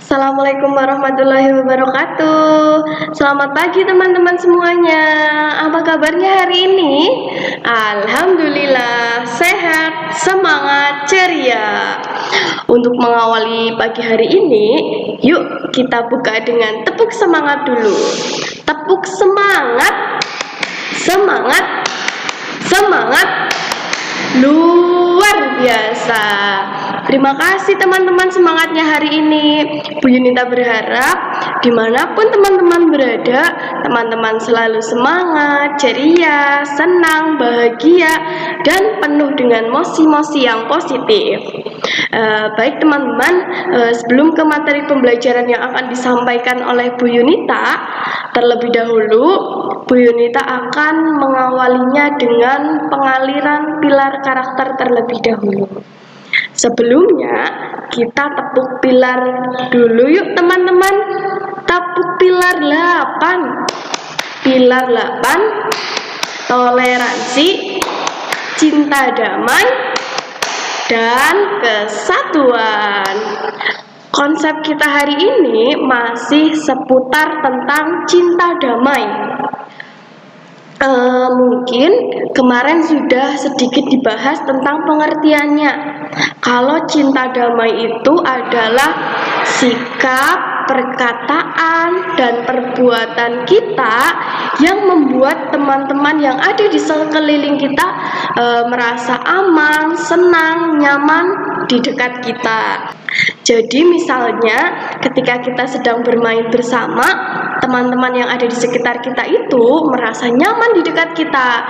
Assalamualaikum warahmatullahi wabarakatuh. Selamat pagi teman-teman semuanya. Apa kabarnya hari ini? Alhamdulillah sehat, semangat, ceria. Untuk mengawali pagi hari ini, yuk kita buka dengan tepuk semangat dulu. Tepuk semangat. Semangat. Semangat. Luar biasa. Terima kasih teman-teman semangatnya hari ini. Bu Yunita berharap dimanapun teman-teman berada, teman-teman selalu semangat, ceria, senang, bahagia, dan penuh dengan mosi-mosi yang positif. Baik teman-teman, sebelum ke materi pembelajaran yang akan disampaikan oleh Bu Yunita, terlebih dahulu Bu Yunita akan mengawalinya dengan pengaliran pilar karakter terlebih dahulu. Sebelumnya, kita tepuk pilar dulu yuk teman-teman. Tepuk pilar 8. Pilar 8, toleransi, cinta damai, dan kesatuan. Konsep kita hari ini masih seputar tentang cinta damai. Mungkin kemarin sudah sedikit dibahas tentang pengertiannya. Kalau cinta damai itu adalah sikap, perkataan, dan perbuatan kita yang membuat teman-teman yang ada di sekeliling kita merasa aman, senang, nyaman di dekat kita. Jadi misalnya ketika kita sedang bermain bersama, teman-teman yang ada di sekitar kita itu merasa nyaman di dekat kita.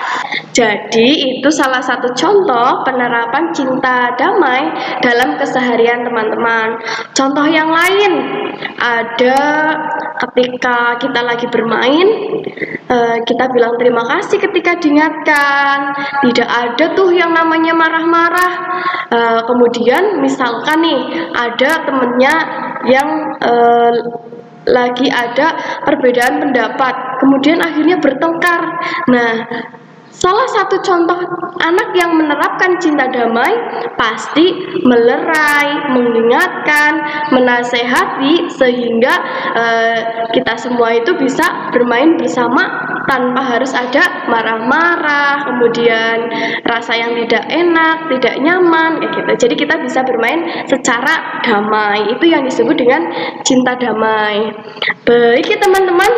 Jadi itu salah satu contoh penerapan cinta damai dalam keseharian teman-teman. Contoh yang lain ada ketika kita lagi bermain, kita bilang terima kasih ketika diingatkan. Tidak ada tuh yang namanya marah-marah. Kemudian misalkan nih ada temennya yang lagi ada perbedaan pendapat, kemudian akhirnya bertengkar. Nah, salah satu contoh anak yang menerapkan cinta damai pasti melerai, mengingatkan, menasehati sehingga kita semua itu bisa bermain bersama tanpa harus ada marah-marah, kemudian rasa yang tidak enak, tidak nyaman, kayak gitu. Jadi kita bisa bermain secara damai. Itu yang disebut dengan cinta damai. Baik ya teman-teman,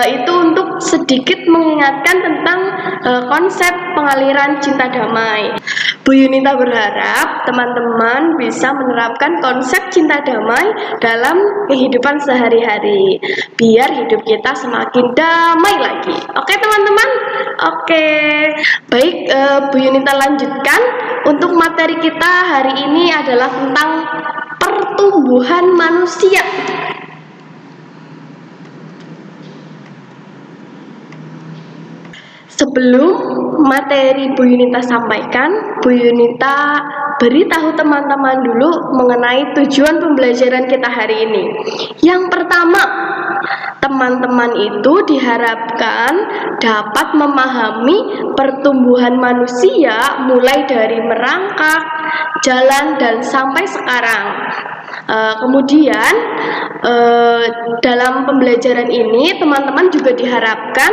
itu untuk sedikit mengingatkan tentang konsep pengaliran cinta damai. Bu Yunita berharap teman-teman bisa menerapkan konsep cinta damai dalam kehidupan sehari-hari, biar hidup kita semakin damai lagi. Oke teman-teman? Oke. Baik, Bu Yunita lanjutkan. Untuk materi kita hari ini adalah tentang pertumbuhan manusia. Sebelum materi Bu Yunita sampaikan, Bu Yunita beritahu teman-teman dulu mengenai tujuan pembelajaran kita hari ini. Yang pertama, teman-teman itu diharapkan dapat memahami pertumbuhan manusia mulai dari merangkak, jalan, dan sampai sekarang. Kemudian dalam pembelajaran ini teman-teman juga diharapkan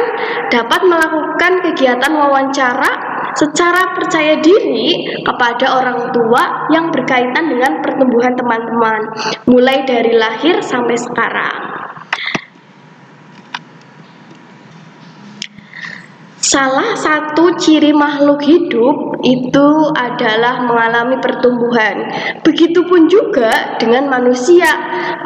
dapat melakukan kegiatan wawancara secara percaya diri kepada orang tua yang berkaitan dengan pertumbuhan teman-teman mulai dari lahir sampai sekarang. Salah satu ciri makhluk hidup itu adalah mengalami pertumbuhan. Begitupun juga dengan manusia.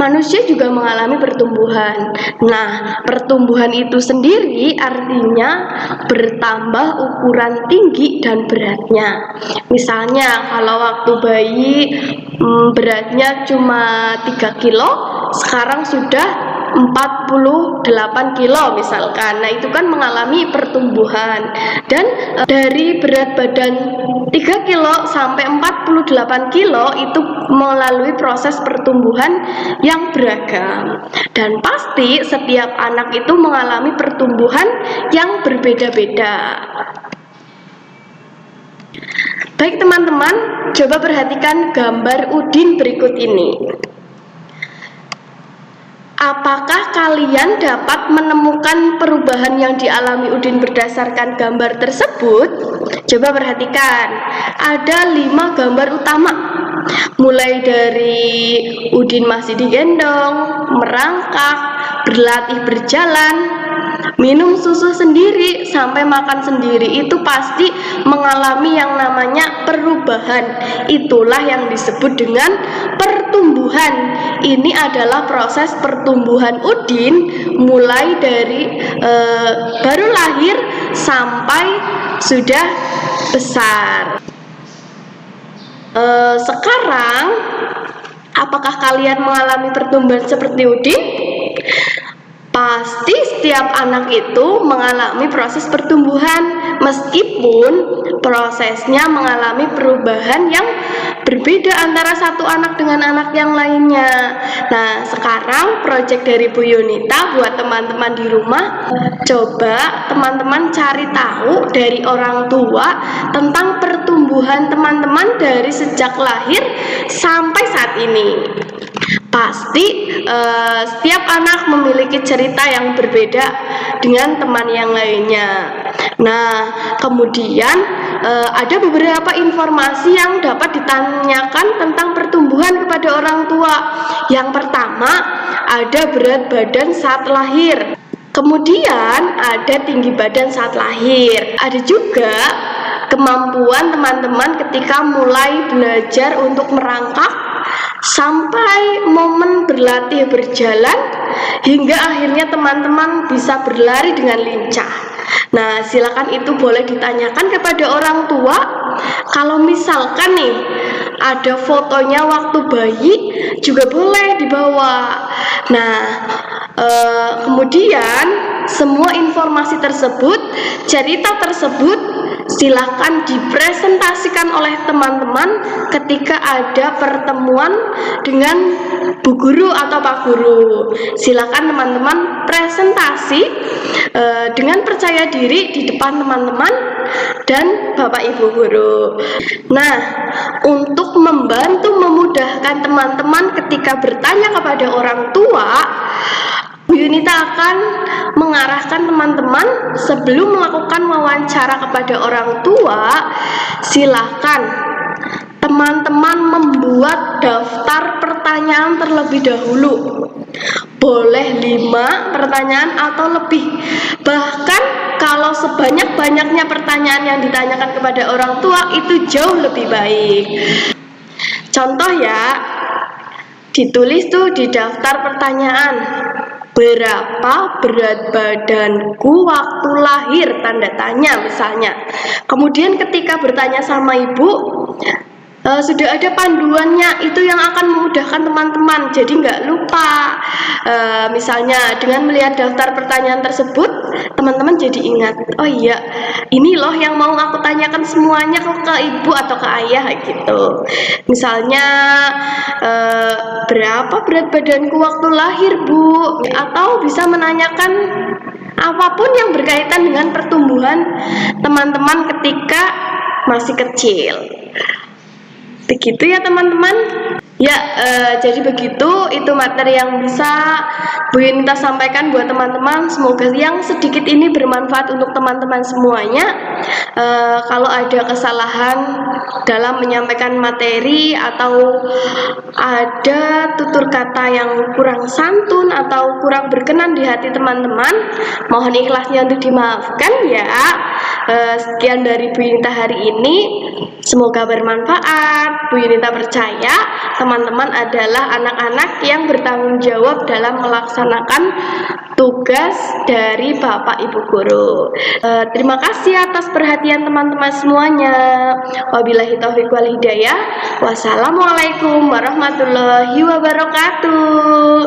Manusia juga mengalami pertumbuhan. Nah, pertumbuhan itu sendiri artinya bertambah ukuran tinggi dan beratnya. Misalnya kalau waktu bayi beratnya cuma 3 kilo, sekarang sudah 48 kilo misalkan. Nah, itu kan mengalami pertumbuhan. Dan dari berat badan 3 kilo sampai 48 kilo itu melalui proses pertumbuhan yang beragam. Dan pasti setiap anak itu mengalami pertumbuhan yang berbeda-beda. Baik teman-teman, coba perhatikan gambar Udin berikut ini. Apakah kalian dapat menemukan perubahan yang dialami Udin berdasarkan gambar tersebut? Coba perhatikan, ada 5 gambar utama. Mulai dari Udin masih digendong, merangkak, berlatih berjalan, minum susu sendiri, sampai makan sendiri. Itu pasti mengalami yang namanya perubahan. Itulah yang disebut dengan pertumbuhan. Ini adalah proses pertumbuhan Udin mulai dari baru lahir sampai sudah besar. Sekarang, apakah kalian mengalami pertumbuhan seperti Udin? Pasti setiap anak itu mengalami proses pertumbuhan, meskipun prosesnya mengalami perubahan yang berbeda antara satu anak dengan anak yang lainnya. Nah, sekarang proyek dari Bu Yunita buat teman-teman di rumah, coba teman-teman cari tahu dari orang tua tentang pertumbuhan teman-teman dari sejak lahir sampai saat ini. Pasti setiap anak memiliki cerita yang berbeda dengan teman yang lainnya. Nah, kemudian ada beberapa informasi yang dapat ditanyakan tentang pertumbuhan kepada orang tua. Yang pertama, ada berat badan saat lahir. Kemudian ada tinggi badan saat lahir. Ada juga kemampuan teman-teman ketika mulai belajar untuk merangkak, sampai momen berlatih berjalan, hingga akhirnya teman-teman bisa berlari dengan lincah. Nah, silakan itu boleh ditanyakan kepada orang tua. Kalau misalkan nih ada fotonya waktu bayi, juga boleh dibawa. Nah, kemudian semua informasi tersebut, cerita tersebut, silakan dipresentasikan oleh teman-teman ketika ada pertemuan dengan Bu Guru atau Pak Guru. Silakan teman-teman presentasi dengan percaya diri di depan teman-teman dan Bapak Ibu Guru. Nah, untuk membantu memudahkan teman-teman ketika bertanya kepada orang tua, Bu Yunita akan mengarahkan teman-teman sebelum melakukan wawancara kepada orang tua. Silahkan teman-teman membuat daftar pertanyaan terlebih dahulu. Boleh 5 pertanyaan atau lebih. Bahkan kalau sebanyak-banyaknya pertanyaan yang ditanyakan kepada orang tua, itu jauh lebih baik. Contoh ya, ditulis tuh di daftar pertanyaan, berapa berat badanku waktu lahir, tanda tanya misalnya. Kemudian ketika bertanya sama ibu, sudah ada panduannya, itu yang akan memudahkan teman-teman, jadi nggak lupa. Misalnya dengan melihat daftar pertanyaan tersebut, teman-teman jadi ingat, oh iya, ini loh yang mau aku tanyakan semuanya kok ke ibu atau ke ayah gitu. Misalnya berapa berat badanku waktu lahir, Bu? Atau bisa menanyakan apapun yang berkaitan dengan pertumbuhan teman-teman ketika masih kecil. Begitu ya teman-teman. Ya, jadi begitu, itu materi yang bisa Bu Yunita sampaikan buat teman-teman. Semoga yang sedikit ini bermanfaat untuk teman-teman semuanya. Kalau ada kesalahan dalam menyampaikan materi atau ada tutur kata yang kurang santun atau kurang berkenan di hati teman-teman, mohon ikhlasnya untuk dimaafkan ya. Sekian dari Bu Yunita hari ini. Semoga bermanfaat. Bu Yunita percaya teman-teman adalah anak-anak yang bertanggung jawab dalam melaksanakan tugas dari Bapak Ibu Guru. Terima kasih atas perhatian teman-teman semuanya. Wabillahi taufiq wal hidayah. Wassalamualaikum warahmatullahi wabarakatuh.